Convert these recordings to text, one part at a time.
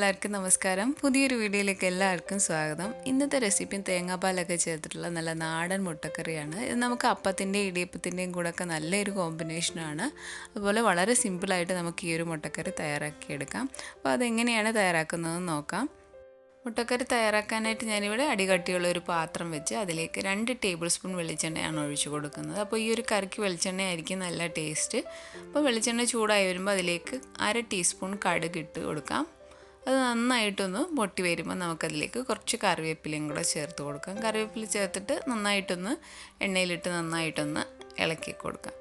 എല്ലാവർക്കും നമസ്കാരം. പുതിയൊരു വീഡിയോയിലേക്ക് എല്ലാവർക്കും സ്വാഗതം. ഇന്നത്തെ റെസിപ്പി തേങ്ങാപ്പാലൊക്കെ ചേർത്തിട്ടുള്ള നല്ല നാടൻ മുട്ടക്കറിയാണ്. ഇത് നമുക്ക് അപ്പത്തിൻ്റെയും ഇടിയപ്പത്തിൻ്റെയും കൂടെയൊക്കെ നല്ലൊരു കോമ്പിനേഷനാണ്. അതുപോലെ വളരെ സിമ്പിളായിട്ട് നമുക്ക് ഈ ഒരു മുട്ടക്കറി തയ്യാറാക്കിയെടുക്കാം. അപ്പോൾ അതെങ്ങനെയാണ് തയ്യാറാക്കുന്നതെന്ന് നോക്കാം. മുട്ടക്കറി തയ്യാറാക്കാനായിട്ട് ഞാനിവിടെ അടികട്ടിയുള്ള ഒരു പാത്രം വെച്ച് അതിലേക്ക് 2 ടേബിൾ സ്പൂൺ വെളിച്ചെണ്ണയാണ് ഒഴിച്ചു കൊടുക്കുന്നത്. അപ്പോൾ ഈ ഒരു കറിക്ക് വെളിച്ചെണ്ണ ആയിരിക്കും നല്ല ടേസ്റ്റ്. അപ്പോൾ വെളിച്ചെണ്ണ ചൂടായി വരുമ്പോൾ അതിലേക്ക് 1/2 ടീസ്പൂൺ കടുക് ഇട്ട് കൊടുക്കാം. അത് നന്നായിട്ടൊന്ന് പൊട്ടി വരുമ്പോൾ നമുക്കതിലേക്ക് കുറച്ച് കറിവേപ്പിലയും കൂടെ ചേർത്ത് കൊടുക്കാം. കറിവേപ്പില ചേർത്തിട്ട് നന്നായിട്ടൊന്ന് എണ്ണയിലിട്ട് നന്നായിട്ടൊന്ന് ഇളക്കി കൊടുക്കാം.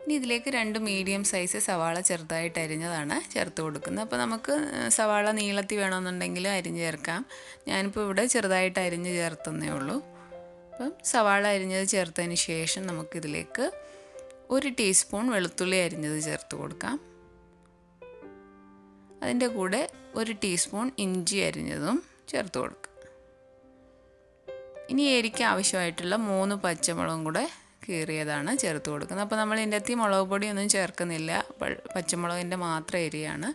ഇനി ഇതിലേക്ക് 2 മീഡിയം സൈസ് സവാള ചെറുതായിട്ട് അരിഞ്ഞതാണ് ചേർത്ത് കൊടുക്കുന്നത്. അപ്പോൾ നമുക്ക് സവാള നീളത്തിൽ വേണമെന്നുണ്ടെങ്കിൽ അരിഞ്ഞ് ചേർക്കാം. ഞാനിപ്പോൾ ഇവിടെ ചെറുതായിട്ട് അരിഞ്ഞ് ചേർത്തന്നേ ഉള്ളൂ. അപ്പം സവാള അരിഞ്ഞത് ചേർത്തതിന് ശേഷം നമുക്കിതിലേക്ക് 1 ടീസ്പൂൺ വെളുത്തുള്ളി അരിഞ്ഞത് ചേർത്ത് കൊടുക്കാം. അതിൻ്റെ കൂടെ 1 ടീസ്പൂൺ ഇഞ്ചി അരിഞ്ഞതും ചേർത്ത് കൊടുക്കുക. ഇനി എരിക്ക് ആവശ്യമായിട്ടുള്ള 3 പച്ചമുളകും കൂടെ കീറിയതാണ് ചേർത്ത് കൊടുക്കുന്നത്. അപ്പോൾ നമ്മൾ ഇതിൻ്റെ അകത്ത് മുളക് പൊടിയൊന്നും ചേർക്കുന്നില്ല, പച്ചമുളകിൻ്റെ മാത്രം എരിയാണ്.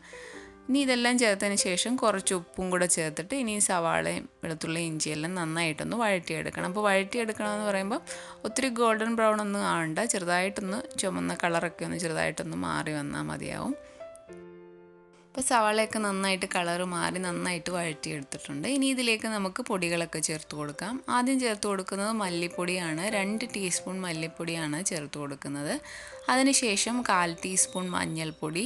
ഇനി ഇതെല്ലാം ചേർത്തതിന് ശേഷം കുറച്ച് ഉപ്പും കൂടെ ചേർത്തിട്ട് ഇനി സവാളയും വെളുത്തുള്ളിയും ഇഞ്ചിയെല്ലാം നന്നായിട്ടൊന്ന് വഴറ്റിയെടുക്കണം. അപ്പോൾ വഴറ്റിയെടുക്കണമെന്ന് പറയുമ്പോൾ ഒത്തിരി ഗോൾഡൻ ബ്രൗൺ ഒന്നും ആവണ്ട, ചെറുതായിട്ടൊന്ന് ചുമന്ന കളറൊക്കെ ഒന്ന് ചെറുതായിട്ടൊന്ന് മാറി വന്നാൽ മതിയാവും. അപ്പോൾ സവാളയൊക്കെ നന്നായിട്ട് കളറ് മാറി നന്നായിട്ട് വഴറ്റിയെടുത്തിട്ടുണ്ട്. ഇനി ഇതിലേക്ക് നമുക്ക് പൊടികളൊക്കെ ചേർത്ത് കൊടുക്കാം. ആദ്യം ചേർത്ത് കൊടുക്കുന്നത് മല്ലിപ്പൊടിയാണ്. 2 ടീസ്പൂൺ മല്ലിപ്പൊടിയാണ് ചേർത്ത് കൊടുക്കുന്നത്. അതിനുശേഷം 1/4 ടീസ്പൂൺ മഞ്ഞൾപ്പൊടി,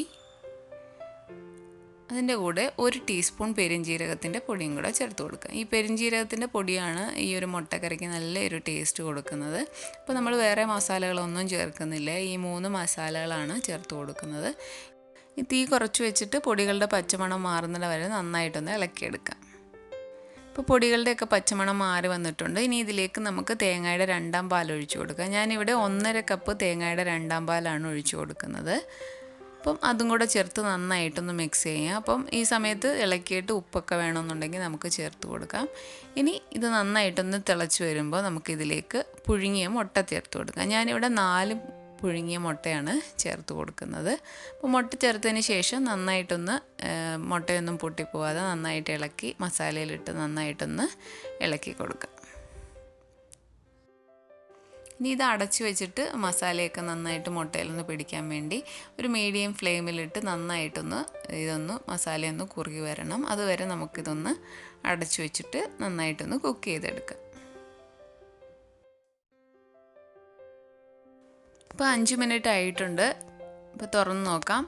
അതിൻ്റെ കൂടെ 1 ടീസ്പൂൺ പെരുംജീരകത്തിൻ്റെ പൊടിയും കൂടെ ചേർത്ത് കൊടുക്കുക. ഈ പെരുംജീരകത്തിൻ്റെ പൊടിയാണ് ഈ ഒരു മുട്ടക്കറിക്ക് നല്ലൊരു ടേസ്റ്റ് കൊടുക്കുന്നത്. അപ്പോൾ നമ്മൾ വേറെ മസാലകളൊന്നും ചേർക്കുന്നില്ല, ഈ 3 മസാലകളാണ് ചേർത്ത് കൊടുക്കുന്നത്. ഈ തീ കുറച്ച് വെച്ചിട്ട് പൊടികളുടെ പച്ചമണം മാറുന്നത് വരെ നന്നായിട്ടൊന്ന് ഇളക്കിയെടുക്കാം. ഇപ്പോൾ പൊടികളുടെയൊക്കെ പച്ചമണം മാറി വന്നിട്ടുണ്ട്. ഇനി ഇതിലേക്ക് നമുക്ക് തേങ്ങയുടെ 2ാം പാൽ ഒഴിച്ചു കൊടുക്കാം. ഞാനിവിടെ 1.5 കപ്പ് തേങ്ങയുടെ 2ാം പാലാണ് ഒഴിച്ചു കൊടുക്കുന്നത്. അപ്പം അതും കൂടെ ചേർത്ത് നന്നായിട്ടൊന്ന് മിക്സ് ചെയ്യാം. അപ്പം ഈ സമയത്ത് ഇളക്കിയിട്ട് ഉപ്പൊക്കെ വേണമെന്നുണ്ടെങ്കിൽ നമുക്ക് ചേർത്ത് കൊടുക്കാം. ഇനി ഇത് നന്നായിട്ടൊന്ന് തിളച്ച് വരുമ്പോൾ നമുക്കിതിലേക്ക് പുഴുങ്ങിയ മുട്ട ചേർത്ത് കൊടുക്കാം. ഞാനിവിടെ 4 പുഴുങ്ങിയ മുട്ടയാണ് ചേർത്ത് കൊടുക്കുന്നത്. അപ്പോൾ മുട്ട ചേർത്തതിന് ശേഷം നന്നായിട്ടൊന്ന് മുട്ടയൊന്നും പൊട്ടിപ്പോവാതെ നന്നായിട്ട് ഇളക്കി മസാലയിലിട്ട് നന്നായിട്ടൊന്ന് ഇളക്കി കൊടുക്കുക. ഇനി ഇത് അടച്ച് വെച്ചിട്ട് മസാലയൊക്കെ നന്നായിട്ട് മുട്ടയിലൊന്ന് പിടിക്കാൻ വേണ്ടി ഒരു മീഡിയം ഫ്ലെയിമിലിട്ട് നന്നായിട്ടൊന്ന് ഇതൊന്ന് മസാലയൊന്ന് കുറുകി വരണം. അതുവരെ നമുക്കിതൊന്ന് അടച്ച് വെച്ചിട്ട് നന്നായിട്ടൊന്ന് കുക്ക് ചെയ്തെടുക്കാം. ഇപ്പോൾ 5 മിനിറ്റ് ആയിട്ടുണ്ട്. ഇപ്പോൾ തുറന്ന് നോക്കാം.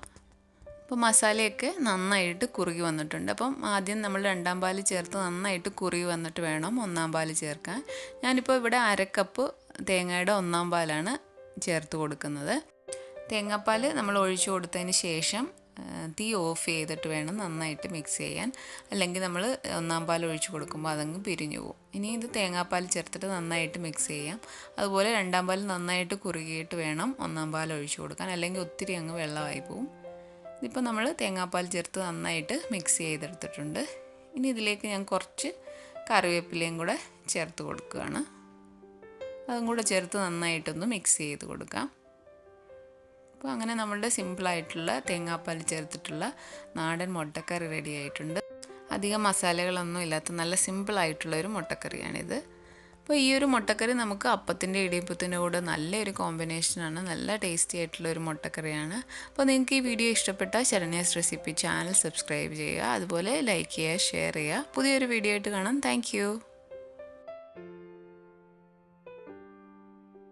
അപ്പോൾ മസാലയൊക്കെ നന്നായിട്ട് കുറുകി വന്നിട്ടുണ്ട്. അപ്പം ആദ്യം നമ്മൾ 2ാം പാൽ ചേർത്ത് നന്നായിട്ട് കുറുകി വന്നിട്ട് വേണം 1ാം പാൽ ചേർക്കാൻ. ഞാനിപ്പോൾ ഇവിടെ 1/2 കപ്പ് തേങ്ങയുടെ 1ാം പാലാണ് ചേർത്ത് കൊടുക്കുന്നത്. തേങ്ങാപ്പാൽ നമ്മൾ ഒഴിച്ചു കൊടുത്തതിന് ശേഷം തീ ഓഫ് ചെയ്തിട്ട് വേണം നന്നായിട്ട് മിക്സ് ചെയ്യാൻ, അല്ലെങ്കിൽ നമ്മൾ 1ാം പാൽ ഒഴിച്ചു കൊടുക്കുമ്പോൾ അതങ്ങ് പിരിഞ്ഞു പോകും. ഇനി ഇത് തേങ്ങാപ്പാൽ ചേർത്തിട്ട് നന്നായിട്ട് മിക്സ് ചെയ്യാം. അതുപോലെ 2ാം പാൽ നന്നായിട്ട് കുറുകിയിട്ട് വേണം 1ാം പാൽ ഒഴിച്ചു കൊടുക്കാൻ, അല്ലെങ്കിൽ ഒത്തിരി അങ്ങ് വെള്ളമായി പോവും. ഇതിപ്പോൾ നമ്മൾ തേങ്ങാപ്പാൽ ചേർത്ത് നന്നായിട്ട് മിക്സ് ചെയ്തെടുത്തിട്ടുണ്ട്. ഇനി ഇതിലേക്ക് ഞാൻ കുറച്ച് കറിവേപ്പിലയും കൂടെ ചേർത്ത് കൊടുക്കുകയാണ്. അതും കൂടെ ചേർത്ത് നന്നായിട്ടൊന്ന് മിക്സ് ചെയ്ത് കൊടുക്കാം. അപ്പോൾ അങ്ങനെ നമ്മളുടെ സിമ്പിളായിട്ടുള്ള തേങ്ങാപ്പാൽ ചേർത്തിട്ടുള്ള നാടൻ മുട്ടക്കറി റെഡി ആയിട്ടുണ്ട്. അധികം മസാലകളൊന്നും ഇല്ലാത്ത നല്ല സിമ്പിളായിട്ടുള്ളൊരു മുട്ടക്കറിയാണിത്. അപ്പോൾ ഈ ഒരു മുട്ടക്കറി നമുക്ക് അപ്പത്തിൻ്റെ ഇടിയപ്പത്തിൻ്റെ കൂടെ നല്ലൊരു കോമ്പിനേഷനാണ്, നല്ല ടേസ്റ്റി ആയിട്ടുള്ളൊരു മുട്ടക്കറിയാണ്. അപ്പോൾ നിങ്ങൾക്ക് ഈ വീഡിയോ ഇഷ്ടപ്പെട്ടാൽ ശരണ്യാസ് റെസിപ്പി ചാനൽ സബ്സ്ക്രൈബ് ചെയ്യുക, അതുപോലെ ലൈക്ക് ചെയ്യുക, ഷെയർ ചെയ്യുക. പുതിയൊരു വീഡിയോ ആയിട്ട് കാണാം. താങ്ക്